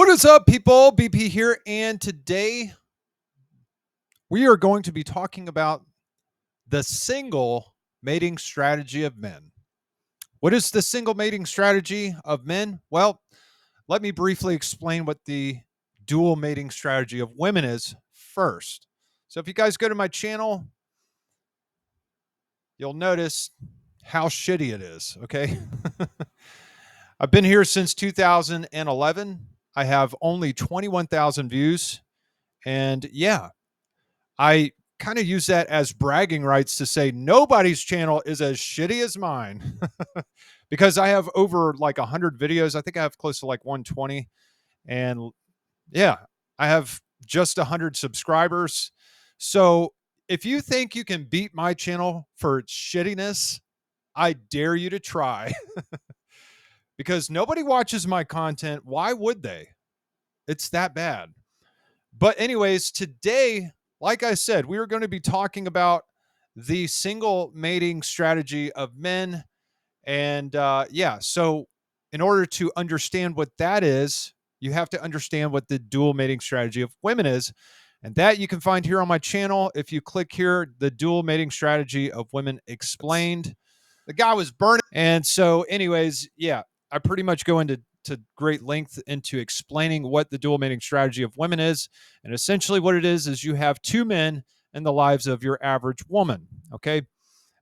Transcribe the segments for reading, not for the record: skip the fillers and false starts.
What is up, people? BP here, and today we are going to be talking about the single mating strategy of men. What is the single mating strategy of men? Well, let me briefly explain what the dual mating strategy of women is first. So, if you guys go to my channel, you'll notice how shitty it is, okay? I've been here since 2011. I have only 21,000 views. And yeah, I kind of use that as bragging rights to say nobody's channel is as shitty as mine because I have over like 100 videos. I think I have close to like 120. And yeah, I have just 100 subscribers. So if you think you can beat my channel for its shittiness, I dare you to try because nobody watches my content. Why would they? It's that bad. But, anyways, today, like I said, we are going to be talking about the single mating strategy of men. And yeah, so in order to understand what that is, you have to understand what the dual mating strategy of women is. And that you can find here on my channel. If you click here, the dual mating strategy of women explained. The guy was burning. And so, anyways, yeah, I pretty much go into great length into explaining what the dual mating strategy of women is. And essentially what it is you have two men in the lives of your average woman. Okay.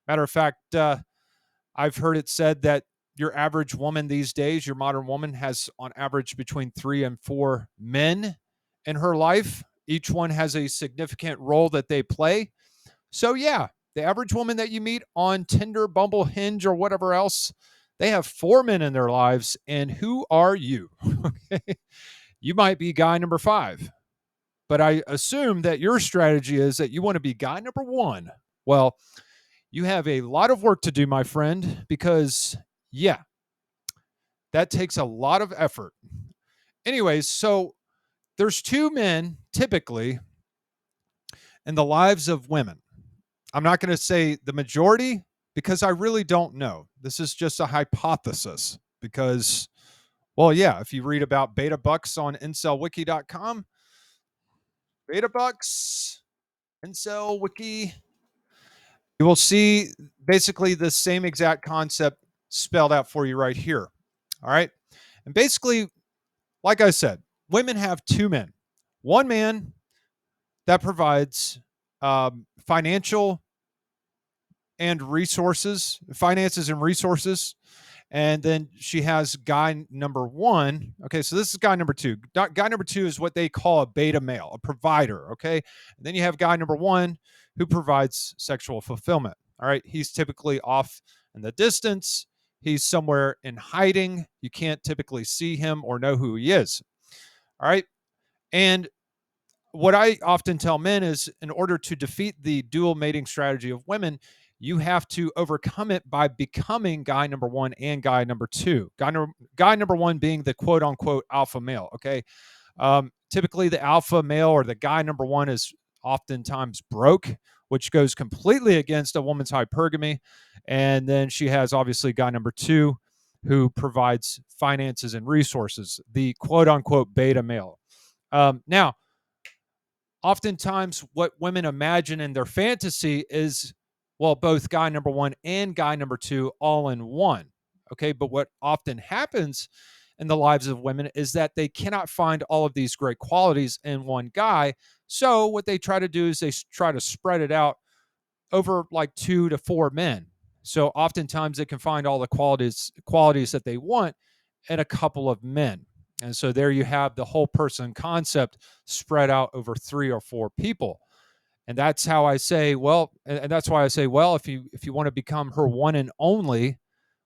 Matter of fact, I've heard it said that your average woman these days, your modern woman, has on average between 3 and 4 men in her life. Each one has a significant role that they play. So, yeah, the average woman that you meet on Tinder, Bumble, Hinge, or whatever else, they have 4 men in their lives. And who are you? Okay. You might be guy number 5. But I assume that your strategy is that you want to be guy number 1. Well, you have a lot of work to do, my friend, because, yeah, that takes a lot of effort. Anyways, so there's 2 men typically in the lives of women. I'm not going to say the majority because I really don't know. This is just a hypothesis because, well, yeah, if you read about beta bucks on incelwiki.com, beta bucks, incel wiki, you will see basically the same exact concept spelled out for you right here. All right. And basically, like I said, women have 2 men. One man that provides financial and resources, finances and resources. And then she has guy number 1. Okay, so this is guy number 2. Guy number 2 is what they call a beta male, a provider. Okay, and then you have guy number 1 who provides sexual fulfillment. All right, he's typically off in the distance. He's somewhere in hiding. You can't typically see him or know who he is. All right, and what I often tell men is in order to defeat the dual mating strategy of women, you have to overcome it by becoming guy number 1 and guy number 2. Guy number 1 being the quote unquote alpha male. Okay. Typically, the alpha male or the guy number 1 is oftentimes broke, which goes completely against a woman's hypergamy. And then she has obviously guy number 2 who provides finances and resources, the quote unquote beta male. Now, oftentimes what women imagine in their fantasy is, well, both guy number 1 and guy number 2 all in one. Okay. But what often happens in the lives of women is that they cannot find all of these great qualities in one guy. So what they try to do is they try to spread it out over like 2 to 4 men. So oftentimes they can find all the qualities that they want in a couple of men. And so there you have the whole person concept spread out over 3 or 4 people. And that's how I say, well, and that's why I say, well, if you want to become her one and only,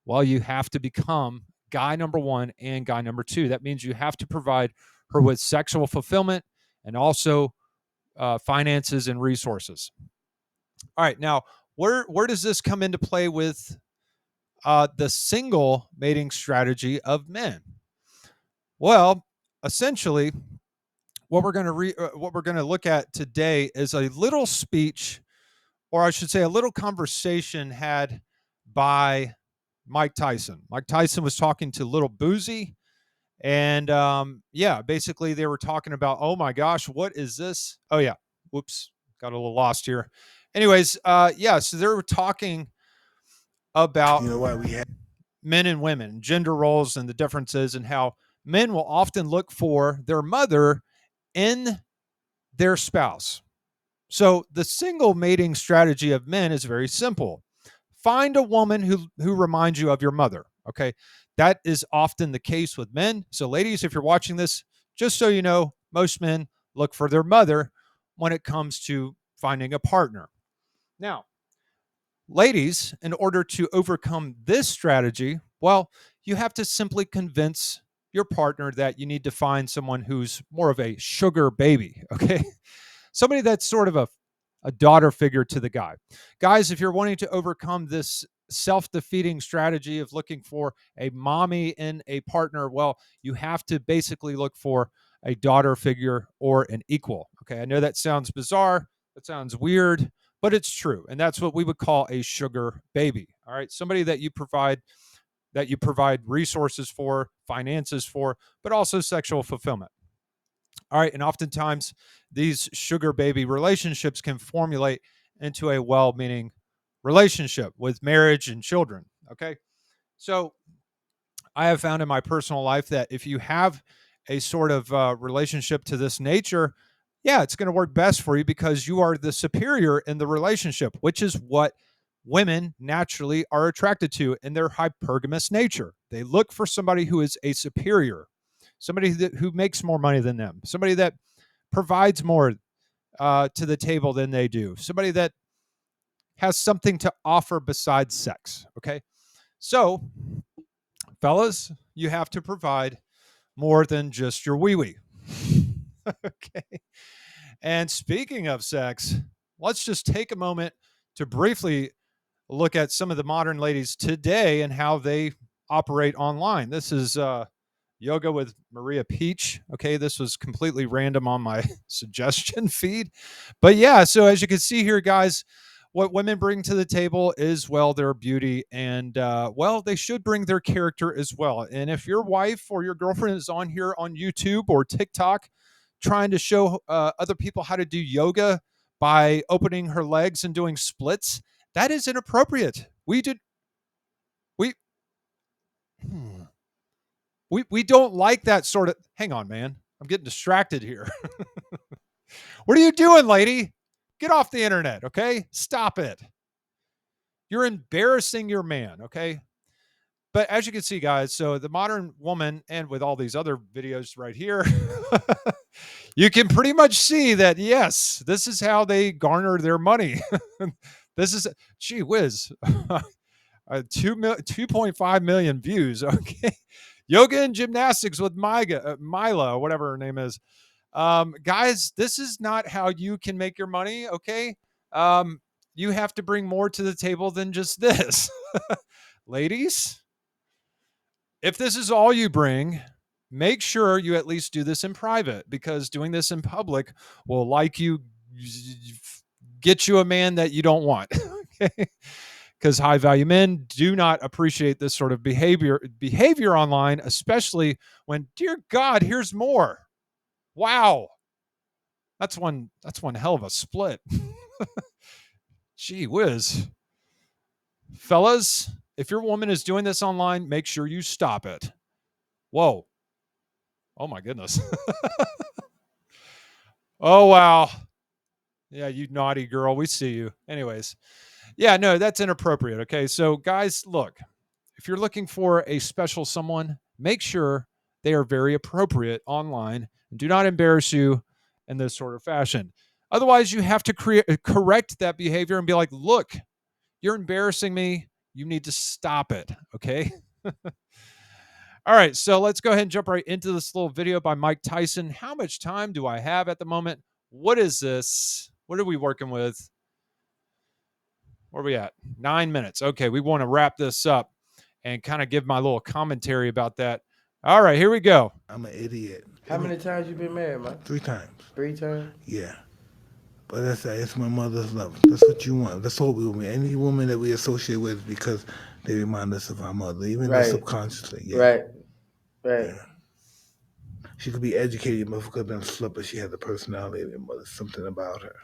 well, you have to become guy number 1 and guy number 2. That means you have to provide her with sexual fulfillment and also finances and resources. All right, now where does this come into play with the single mating strategy of men? Well, essentially, what we're going to look at today is a little speech, or I should say, a little conversation had by Mike Tyson. Mike Tyson was talking to Little Boozy, And yeah, basically they were talking about, oh my gosh, what is this? Oh yeah, whoops, got a little lost here. Anyways, yeah, so they were talking about men and women, gender roles, and the differences, and how men will often look for their mother in their spouse. So the single mating strategy of men is very simple. Find a woman who reminds you of your mother. Okay. That is often the case with men. So, ladies, if you're watching this, just so you know, most men look for their mother when it comes to finding a partner. Now, ladies, in order to overcome this strategy, well, you have to simply convince your partner that you need to find someone who's more of a sugar baby. Okay. Somebody that's sort of a daughter figure to the guy. Guys, if you're wanting to overcome this self-defeating strategy of looking for a mommy in a partner, well, you have to basically look for a daughter figure or an equal. Okay, I know that sounds bizarre, that sounds weird, but it's true. And that's what we would call a sugar baby. All right, somebody that you provide resources for, finances for, but also sexual fulfillment. All right. And oftentimes these sugar baby relationships can formulate into a well meaning relationship with marriage and children. Okay. So I have found in my personal life that if you have a sort of relationship to this nature, yeah, it's going to work best for you because you are the superior in the relationship, which is what women naturally are attracted to in their hypergamous nature. They look for somebody who is a superior, somebody who makes more money than them, somebody that provides more to the table than they do, somebody that has something to offer besides sex. Okay. So, fellas, you have to provide more than just your wee wee. Okay. And speaking of sex, let's just take a moment to briefly look at some of the modern ladies today and how they operate online. This is Yoga with Maria Peach. Okay, this was completely random on my suggestion feed. But yeah, so as you can see here, guys, what women bring to the table is, well, their beauty and, well, they should bring their character as well. And if your wife or your girlfriend is on here on YouTube or TikTok trying to show other people how to do yoga by opening her legs and doing splits, that is inappropriate. We hmm, we don't like that sort of. Hang on, man. I'm getting distracted here. What are you doing, lady? Get off the internet, okay? Stop it. You're embarrassing your man, okay? But as you can see, guys, so the modern woman, and with all these other videos right here, you can pretty much see that, yes, this is how they garner their money. This is, gee whiz, 2.5 million views. Okay. Yoga and gymnastics with Mila, whatever her name is. Guys, this is not how you can make your money. Okay. You have to bring more to the table than just this. Ladies, if this is all you bring, make sure you at least do this in private, because doing this in public will get you a man that you don't want. Okay. Because high value men do not appreciate this sort of behavior online, especially when, dear God, here's more. Wow. That's one hell of a split. Gee whiz. Fellas, if your woman is doing this online, make sure you stop it. Whoa. Oh my goodness. Oh wow. Yeah, you naughty girl. We see you. Anyways. Yeah, no, that's inappropriate. Okay. So guys, look, if you're looking for a special someone, make sure they are very appropriate online and do not embarrass you in this sort of fashion. Otherwise, you have to correct that behavior and be like, look, you're embarrassing me. You need to stop it. Okay. All right. So let's go ahead and jump right into this little video by Mike Tyson. How much time do I have at the moment? What is this? What are we working with? Where are we at? 9 minutes. Okay. We want to wrap this up and kind of give my little commentary about that. All right, here we go. I'm an idiot. How many times you been married, man? 3 times. 3 times? Yeah. But it's my mother's love. That's what you want. That's what we want. Any woman that we associate with because they remind us of our mother, even though Right. subconsciously. Yeah. Right. Right. Yeah. She could be educated, but could have been a slut, but she had the personality of your mother. Something about her.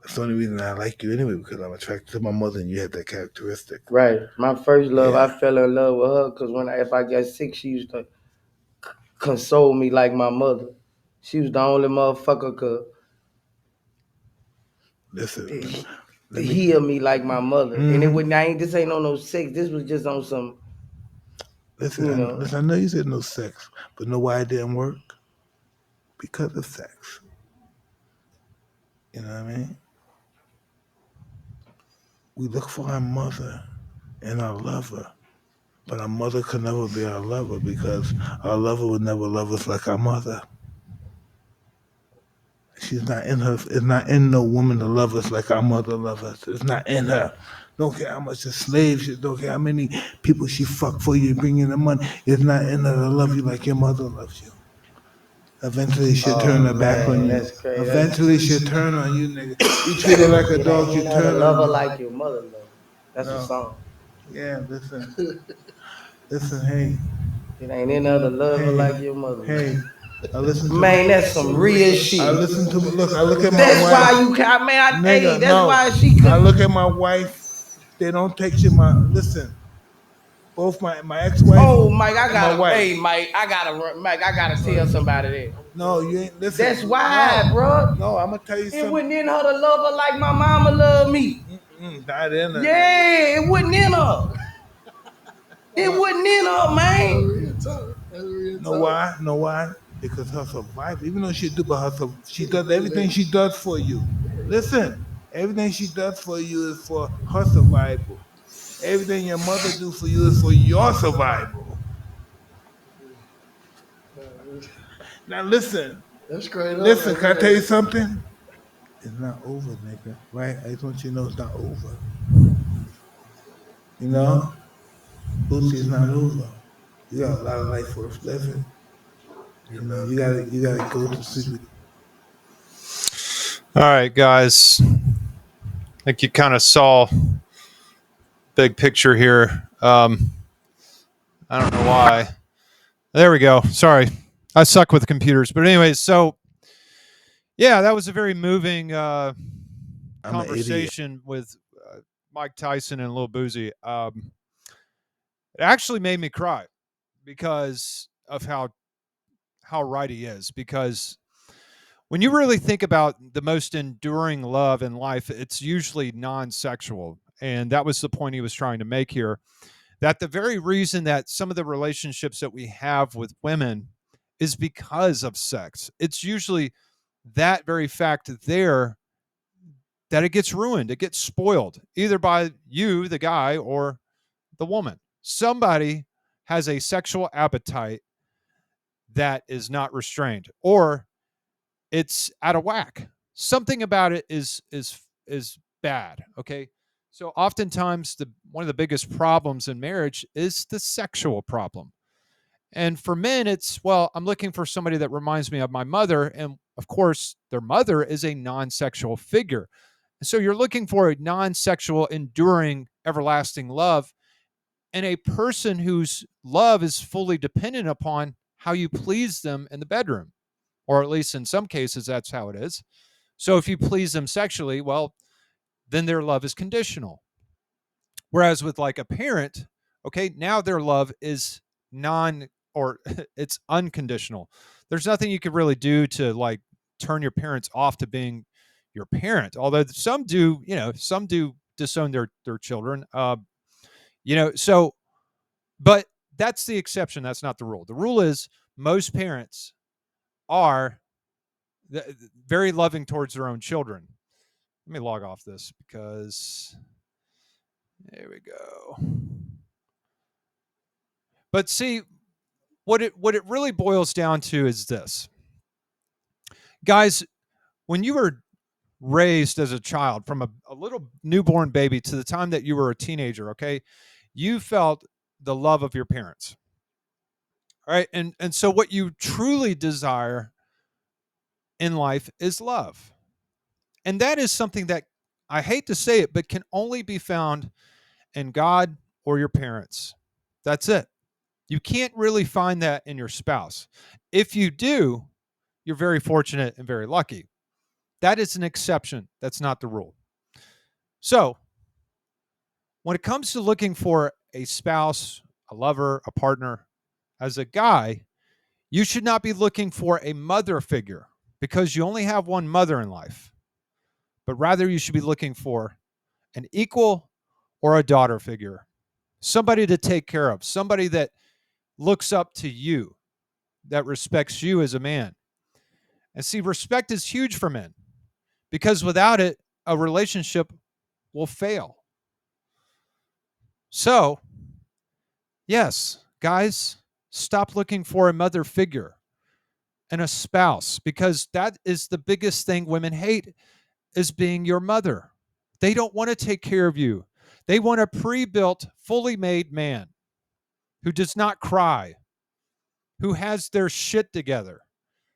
That's the only reason I like you anyway, because I'm attracted to my mother, and you had that characteristic. Right. My first love, Yeah. I fell in love with her because if I got sick, she used to console me like my mother. She was the only motherfucker could Listen, heal me like my mother. And it Mhm. wouldn't. This ain't on no sex. This was just on some. Listen, I know you said no sex, but know why it didn't work? Because of sex. You know what I mean? We look for our mother and our lover, but our mother could never be our lover because our lover would never love us like our mother. She's not in her. It's not in no woman to love us like our mother loves us. It's not in her. Don't care how much a slave she. Don't care how many people she fuck for you, bring in the money. It's not in her to love you like your mother loves you. Eventually, she'll turn her back on you. That's crazy. Eventually, she'll turn on you, nigga. You treat her like a dog, she turn love her on you. like your mother love. That's No. a song. Yeah, listen, hey, It ain't in her to love her Hey. like your mother. hey. I listen to Man, that's some real shit. I listen to look. I look at my That's wife. why you can't, man. Nigga, That's no. why she could. I look at my wife. They don't take shit. Listen. Both my ex-wife. Oh, Mike, I and my gotta. wife. Hey, Mike, I gotta tell somebody that. No, you ain't. Listen. That's why, no, bro. No, I'm gonna tell you It something. wasn't in her to love her like my mama loved me. Not in her. Yeah, it wasn't in her. It wasn't in her, man. Know why? Know why? Because her survival, even though she do, but she does everything she does for you. Listen, everything she does for you is for her survival. Everything your mother do for you is for your survival. Now listen. That's great. Listen, can I tell you something? It's not over, nigga. Right? I just want you to know it's not over. You know? Boosie's not over. You got a lot of life worth living. You know, you gotta go to sleep. All right, guys. I think you kind of saw big picture here. I don't know why. There we go. Sorry, I suck with computers. But anyways, so yeah, that was a very moving conversation with Mike Tyson and Lil Boozy. It actually made me cry because of how right he is. Because when you really think about the most enduring love in life, it's usually non-sexual, and that was the point he was trying to make here. That the very reason that some of the relationships that we have with women is because of sex. It's usually that very fact there that it gets ruined, it gets spoiled, either by you, the guy, or the woman. Somebody has a sexual appetite that is not restrained, or it's out of whack. Something about it is bad. Okay. So oftentimes one of the biggest problems in marriage is the sexual problem. And for men, it's, well, I'm looking for somebody that reminds me of my mother. And of course, their mother is a non-sexual figure. And so you're looking for a non-sexual, enduring, everlasting love, and a person whose love is fully dependent upon how you please them in the bedroom, or at least in some cases, that's how it is. So if you please them sexually, well, then their love is conditional. Whereas with like a parent, okay, now their love is or it's unconditional. There's nothing you could really do to like turn your parents off to being your parent. Although some do, some do disown their children. So but that's the exception. That's not the rule. The rule is most parents are very loving towards their own children. Let me log off this because there we go. But see, what it really boils down to is this. Guys, when you were raised as a child from a little newborn baby to the time that you were a teenager, okay, you felt the love of your parents. All right. And so what you truly desire in life is love. And that is something that, I hate to say it, but can only be found in God or your parents. That's it. You can't really find that in your spouse. If you do, you're very fortunate and very lucky. That is an exception. That's not the rule. So, when it comes to looking for a spouse, a lover, a partner, as a guy, you should not be looking for a mother figure because you only have one mother in life, but rather you should be looking for an equal or a daughter figure, somebody to take care of, somebody that looks up to you, that respects you as a man. And see, respect is huge for men because without it, a relationship will fail. So, yes, guys, stop looking for a mother figure and a spouse because that is the biggest thing women hate is being your mother. They don't want to take care of you. They want a pre-built, fully made man who does not cry, who has their shit together,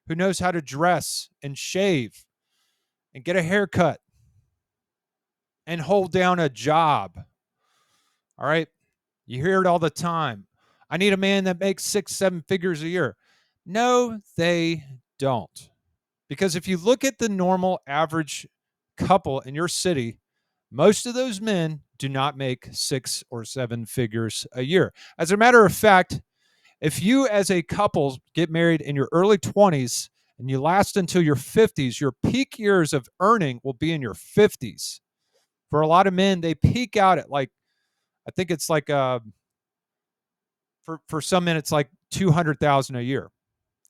who knows how to dress and shave and get a haircut and hold down a job. All right? You hear it all the time. I need a man that makes 6-7 figures a year. No, they don't. Because if you look at the normal average couple in your city, most of those men do not make 6 or 7 figures a year. As a matter of fact, if you as a couple get married in your early 20s and you last until your 50s, your peak years of earning will be in your 50s. For a lot of men, they peak out at like, I think it's like for some men it's like 200,000 a year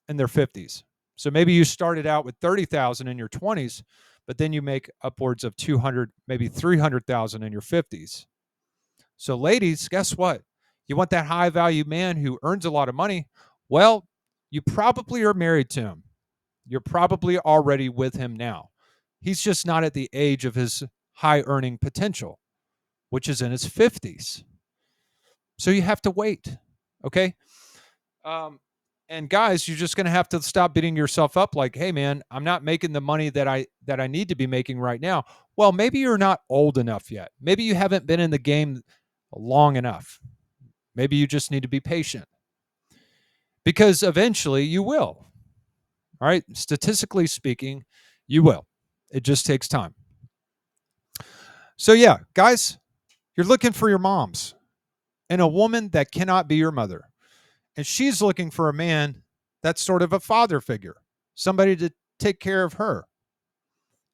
in their 50s. So maybe you started out with 30,000 in your 20s, but then you make upwards of 200, maybe 300,000 in your 50s. So ladies, guess what? You want that high value man who earns a lot of money? Well, you probably are married to him. You're probably already with him now. He's just not at the age of his high earning potential, which is in his 50s. So you have to wait. Okay. And guys, you're just going to have to stop beating yourself up like, hey man, I'm not making the money that I need to be making right now. Well, maybe you're not old enough yet. Maybe you haven't been in the game long enough. Maybe you just need to be patient. Because eventually you will. All right? Statistically speaking, you will. It just takes time. So yeah, guys, you're looking for your moms and a woman that cannot be your mother. And she's looking for a man that's sort of a father figure, somebody to take care of her,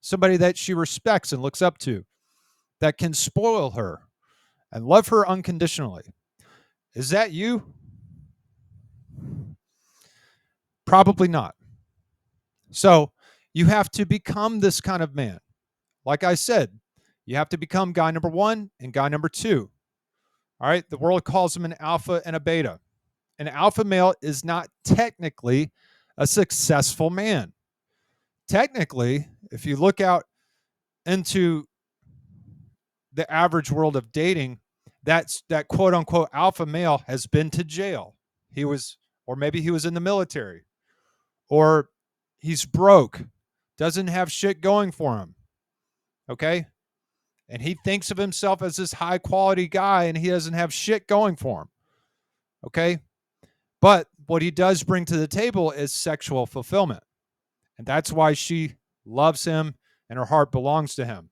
somebody that she respects and looks up to, that can spoil her and love her unconditionally. Is that you? Probably not. So you have to become this kind of man. Like I said, you have to become guy number 1 and guy number 2. All right. The world calls him an alpha and a beta. An alpha male is not technically a successful man. Technically, if you look out into the average world of dating, that quote unquote alpha male has been to jail. He was, or maybe he was in the military, or he's broke, doesn't have shit going for him. Okay. And he thinks of himself as this high quality guy and he doesn't have shit going for him. Okay. But what he does bring to the table is sexual fulfillment. And that's why she loves him and her heart belongs to him.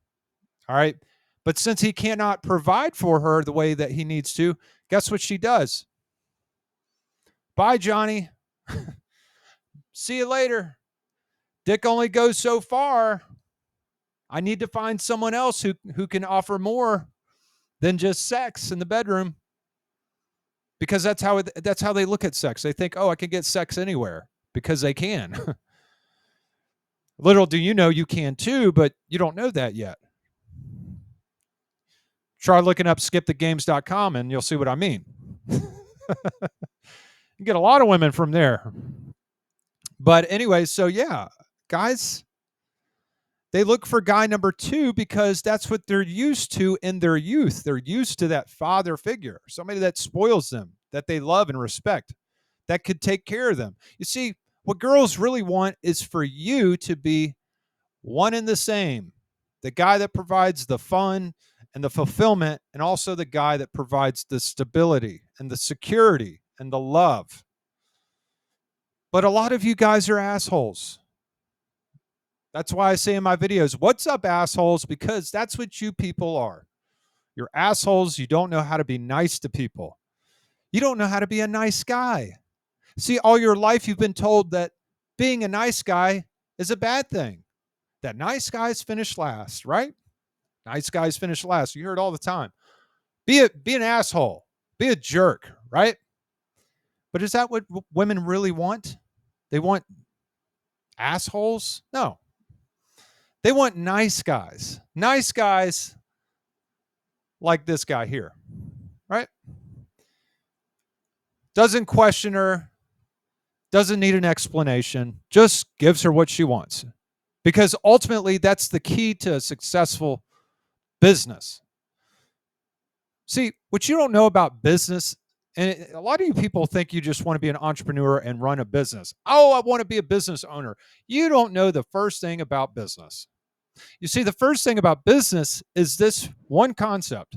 All right. But since he cannot provide for her the way that he needs to, guess what she does? Bye, Johnny. See you later. Dick only goes so far. I need to find someone else who can offer more than just sex in the bedroom. Because that's how they look at sex. They think, oh, I can get sex anywhere because they can. Little do you know you can too, but you don't know that yet. Try looking up skipthegames.com and you'll see what I mean. You get a lot of women from there. But anyway, so yeah, guys, they look for guy number 2 because that's what they're used to in their youth. They're used to that father figure, somebody that spoils them, that they love and respect, that could take care of them. You see, what girls really want is for you to be one and the same. The guy that provides the fun and the fulfillment, and also the guy that provides the stability and the security and the love. But a lot of you guys are assholes. That's why I say in my videos, what's up, assholes? Because that's what you people are. You're assholes. You don't know how to be nice to people. You don't know how to be a nice guy. See, all your life you've been told that being a nice guy is a bad thing. That nice guys finish last, right? Nice guys finish last. You hear it all the time. Be an asshole. Be a jerk, right? But is that what women really want? They want assholes? No. They want nice guys. Nice guys like this guy here, right? Doesn't question her, doesn't need an explanation, just gives her what she wants. Because ultimately, that's the key to a successful business. See, what you don't know about business, and a lot of you people think you just want to be an entrepreneur and run a business. Oh, I want to be a business owner. You don't know the first thing about business. You see, the first thing about business is this one concept: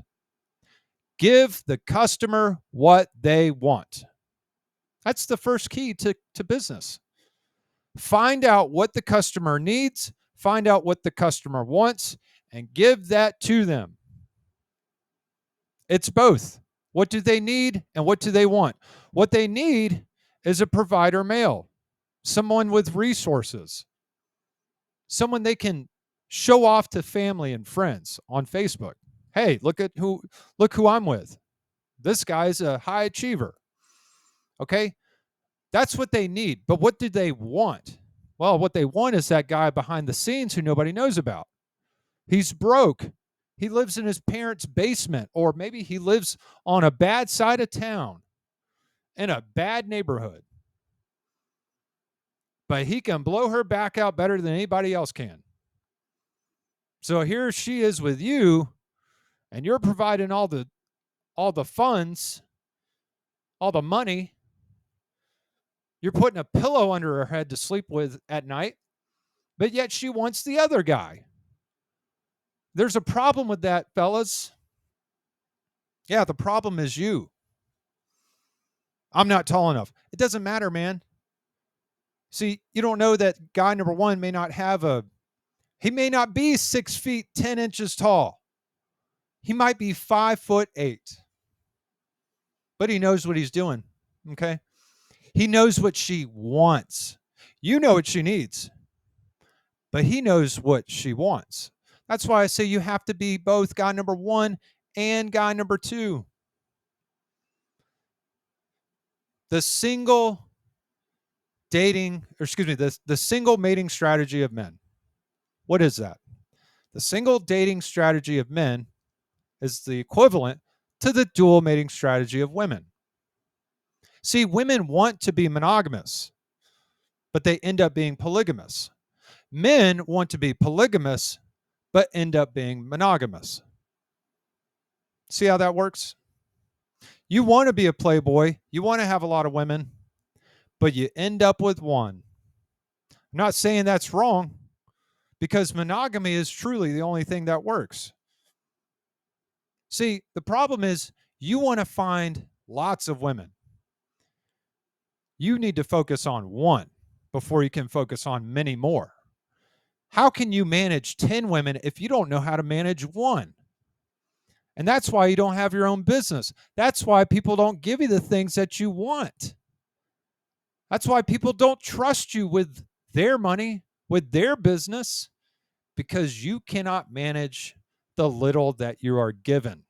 give the customer what they want. That's the first key to business. Find out what the customer needs, find out what the customer wants, and give that to them. It's both. What do they need and what do they want? What they need is a provider male, someone with resources, someone they can show off to family and friends on Facebook. Hey, look who I'm with. This guy's a high achiever. Okay? That's what they need. But what do they want? Well, what they want is that guy behind the scenes who nobody knows about. He's broke. He lives in his parents' basement, or maybe he lives on a bad side of town in a bad neighborhood. But he can blow her back out better than anybody else can. So here she is with you, and you're providing all the funds, all the money. You're putting a pillow under her head to sleep with at night, but yet she wants the other guy. There's a problem with that, fellas. Yeah, the problem is you. I'm not tall enough. It doesn't matter, man. See, you don't know that guy number one may not be 6 feet 10 inches tall. He might be 5'8", but he knows what he's doing. Okay. He knows what she wants. You know what she needs, but he knows what she wants. That's why I say you have to be both guy number one and guy number two. The single mating strategy of men. What is that? The single dating strategy of men is the equivalent to the dual mating strategy of women. See, women want to be monogamous, but they end up being polygamous. Men want to be polygamous, but end up being monogamous. See how that works? You want to be a playboy, you want to have a lot of women, but you end up with one. I'm not saying that's wrong, because monogamy is truly the only thing that works. See, the problem is you want to find lots of women. You need to focus on one before you can focus on many more. How can you manage 10 women if you don't know how to manage one? And that's why you don't have your own business. That's why people don't give you the things that you want. That's why people don't trust you with their money, with their business, because you cannot manage the little that you are given.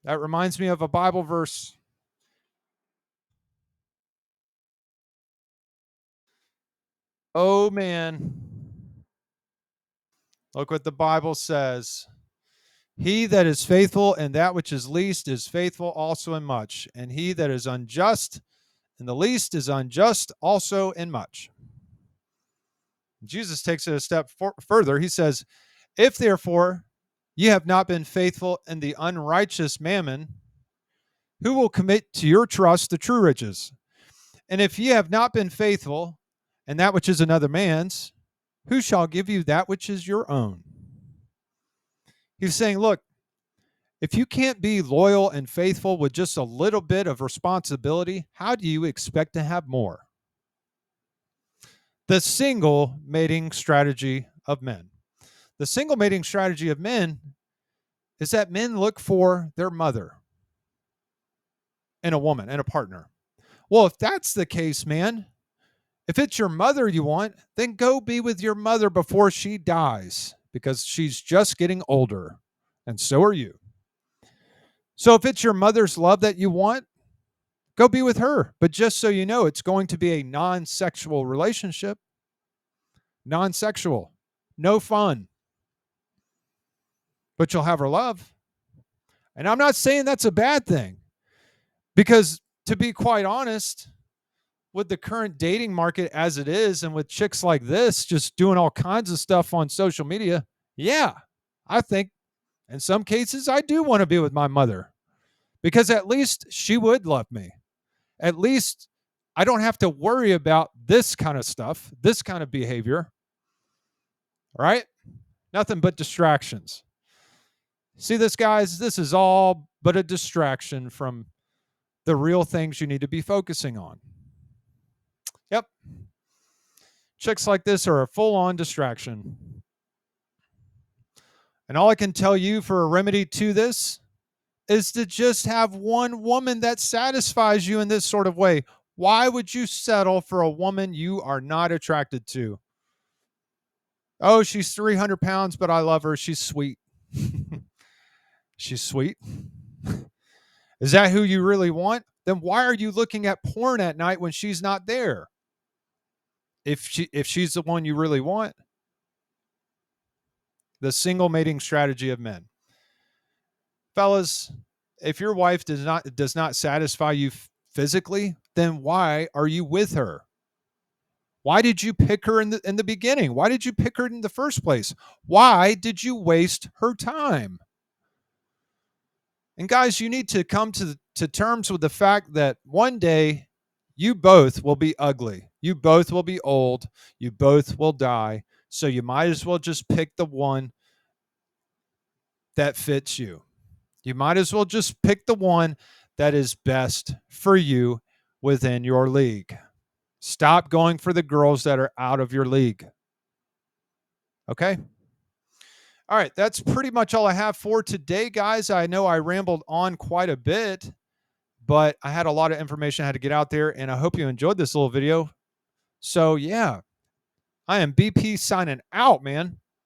That reminds me of a Bible verse. Oh, man. Look what the Bible says. He that is faithful in that which is least is faithful also in much. And he that is unjust in the least is unjust also in much. Jesus takes it a step further. He says, if therefore ye have not been faithful in the unrighteous mammon, who will commit to your trust the true riches? And if ye have not been faithful in that which is another man's, who shall give you that which is your own? He's saying, look, If you can't be loyal and faithful with just a little bit of responsibility, how do you expect to have more? The single mating strategy of men. The single mating strategy of men is that men look for their mother in a woman and a partner. Well, if that's the case, man, if it's your mother you want, then go be with your mother before she dies because she's just getting older, and so are you. So if it's your mother's love that you want, go be with her. But just so you know, it's going to be a non sexual relationship. Non sexual, no fun, but you'll have her love. And I'm not saying that's a bad thing because, to be quite honest, with the current dating market as it is, and with chicks like this just doing all kinds of stuff on social media, yeah, I think in some cases I do want to be with my mother because at least she would love me. At least I don't have to worry about this kind of stuff, this kind of behavior, right? Nothing but distractions. See this, guys? This is all but a distraction from the real things you need to be focusing on. Yep. Chicks like this are a full-on distraction. And all I can tell you for a remedy to this is to just have one woman that satisfies you in this sort of way. Why would you settle for a woman you are not attracted to? Oh, she's 300 pounds, but I love her. She's sweet. She's sweet. Is that who you really want? Then why are you looking at porn at night when she's not there? If she's the one you really want. The single mating strategy of men. Fellas, if your wife does not satisfy you physically, then why are you with her? Why did you pick her in the beginning? Why did you pick her in the first place? Why did you waste her time? And guys, you need to come to terms with the fact that one day you both will be ugly. You both will be old. You both will die. So you might as well just pick the one that fits you. You might as well just pick the one that is best for you within your league. Stop going for the girls that are out of your league. Okay? All right, that's pretty much all I have for today, guys. I know I rambled on quite a bit, but I had a lot of information I had to get out there, and I hope you enjoyed this little video. So, yeah, I am BP signing out, man.